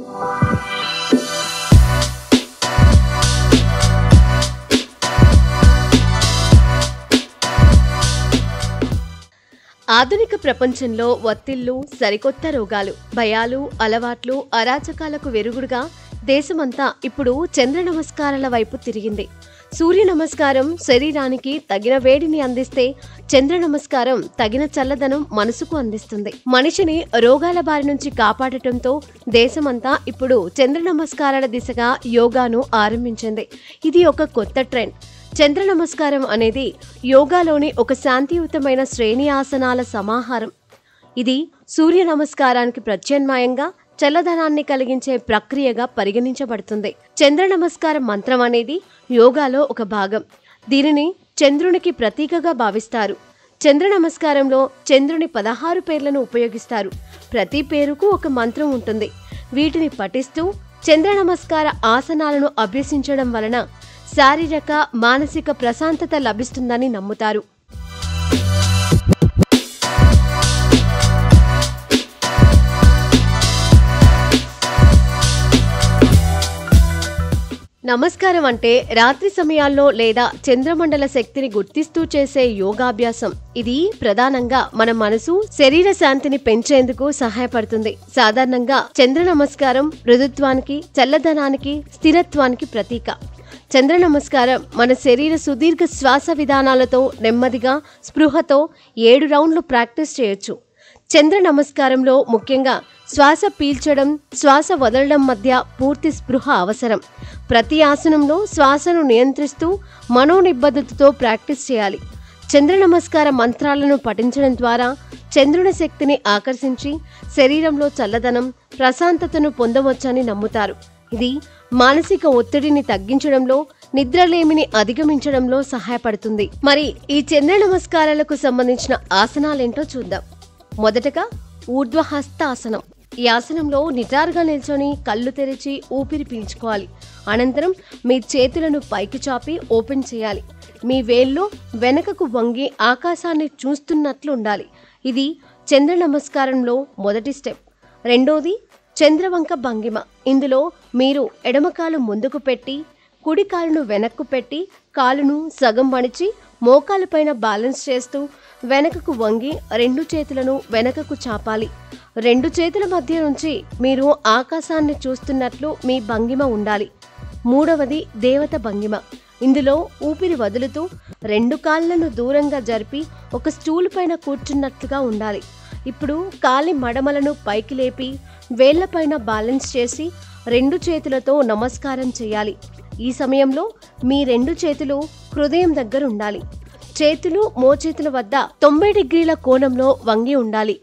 ఆధునిక ప్రపంచంలో ఒత్తిళ్లు, సరికొత్త రోగాలు, భయాలు, అలవాట్లు, అరాచకాలకు వెరుగుడుగా దేశమంతా ఇప్పుడు చంద్ర నమస్కారాల వైపు తిరిగింది. సూర్య నమస్కారం శరీరానికి తగిన వేడిని అందిస్తే, చంద్ర నమస్కారం తగిన చల్లదనం మనసుకు అందిస్తుంది. మనిషిని రోగాల బారి నుంచి కాపాడటంతో దేశమంతా ఇప్పుడు చంద్ర నమస్కారాల దిశగా యోగాను ఆరంభించింది. ఇది ఒక కొత్త ట్రెండ్. చంద్ర నమస్కారం అనేది యోగాలోని ఒక శాంతియుతమైన శ్రేణి ఆసనాల సమాహారం. ఇది సూర్య నమస్కారానికి ప్రత్యామ్నాయంగా చల్లదనాన్ని కలిగించే ప్రక్రియగా పరిగణించబడుతుంది. చంద్ర నమస్కారం మంత్రం అనేది యోగాలో ఒక భాగం. దీనిని చంద్రునికి ప్రతీకగా భావిస్తారు. చంద్ర నమస్కారంలో చంద్రుని 16 పేర్లను ఉపయోగిస్తారు. ప్రతి పేరుకు ఒక మంత్రం ఉంటుంది. వీటిని పఠిస్తూ చంద్ర నమస్కార ఆసనాలను అభ్యసించడం వలన శారీరక, మానసిక ప్రశాంతత లభిస్తుందని నమ్ముతారు. నమస్కారం అంటే రాత్రి సమయాల్లో లేదా చంద్రమండల శక్తిని గుర్తిస్తూ చేసే యోగాభ్యాసం. ఇది ప్రధానంగా మన మనసు, శరీర శాంతిని పెంచేందుకు సహాయపడుతుంది. సాధారణంగా చంద్ర నమస్కారం మృదుత్వానికి, చల్లదనానికి, స్థిరత్వానికి ప్రతీక. చంద్ర నమస్కారం మన శరీర సుదీర్ఘ శ్వాస విధానాలతో నెమ్మదిగా, స్పృహతో 7 రౌండ్లు ప్రాక్టీస్ చేయొచ్చు. చంద్ర నమస్కారంలో ముఖ్యంగా శ్వాస పీల్చడం, శ్వాస వదలడం మధ్య పూర్తి స్పృహ అవసరం. ప్రతి ఆసనంలో శ్వాసను నియంత్రిస్తూ మనోనిబ్బద్ధతతో ప్రాక్టీస్ చేయాలి. చంద్ర నమస్కార మంత్రాలను పఠించడం ద్వారా చంద్రుని శక్తిని ఆకర్షించి శరీరంలో చల్లదనం, ప్రశాంతతను పొందవచ్చని నమ్ముతారు. ఇది మానసిక ఒత్తిడిని తగ్గించడంలో, నిద్రలేమిని అధిగమించడంలో సహాయపడుతుంది. మరి ఈ చంద్ర నమస్కారాలకు సంబంధించిన ఆసనాలేంటో చూద్దాం. మొదటగా ఊర్ధ్వహస్తాసనం. ఈ ఆసనంలో నిటారుగా నిల్చొని కళ్ళు తెరిచి ఊపిరి పీల్చుకోవాలి. అనంతరం మీ చేతులను పైకి చాపి ఓపెన్ చేయాలి. మీ వేళ్ళు వెనకకు వంగి ఆకాశాన్ని చూస్తున్నట్లు ఉండాలి. ఇది చంద్ర నమస్కారంలో మొదటి స్టెప్. రెండోది చంద్రవంక భంగిమ. ఇందులో మీరు ఎడమకాలు ముందుకు పెట్టి, కుడి కాలును వెనక్కు పెట్టి, కాలును సగం మడిచి మోకాలపైన బ్యాలెన్స్ చేస్తూ వెనకకు వంగి 2 చేతులను వెనకకు చాపాలి. 2 చేతుల మధ్య నుంచి మీరు ఆకాశాన్ని చూస్తున్నట్లు మీ భంగిమ ఉండాలి. మూడవది దేవత భంగిమ. ఇందులో ఊపిరి వదులుతూ 2 కాళ్ళను దూరంగా జరిపి ఒక స్టూల్ పైన కూర్చున్నట్లుగా ఉండాలి. ఇప్పుడు కాలి మడమలను పైకి లేపి వేళ్లపైన బ్యాలెన్స్ చేసి 2 చేతులతో నమస్కారం చేయాలి. ఈ సమయంలో మీ 2 చేతులు హృదయం దగ్గర ఉండాలి. చేతులు మోచేతుల వద్ద 90 డిగ్రీల కోణంలో వంగి ఉండాలి.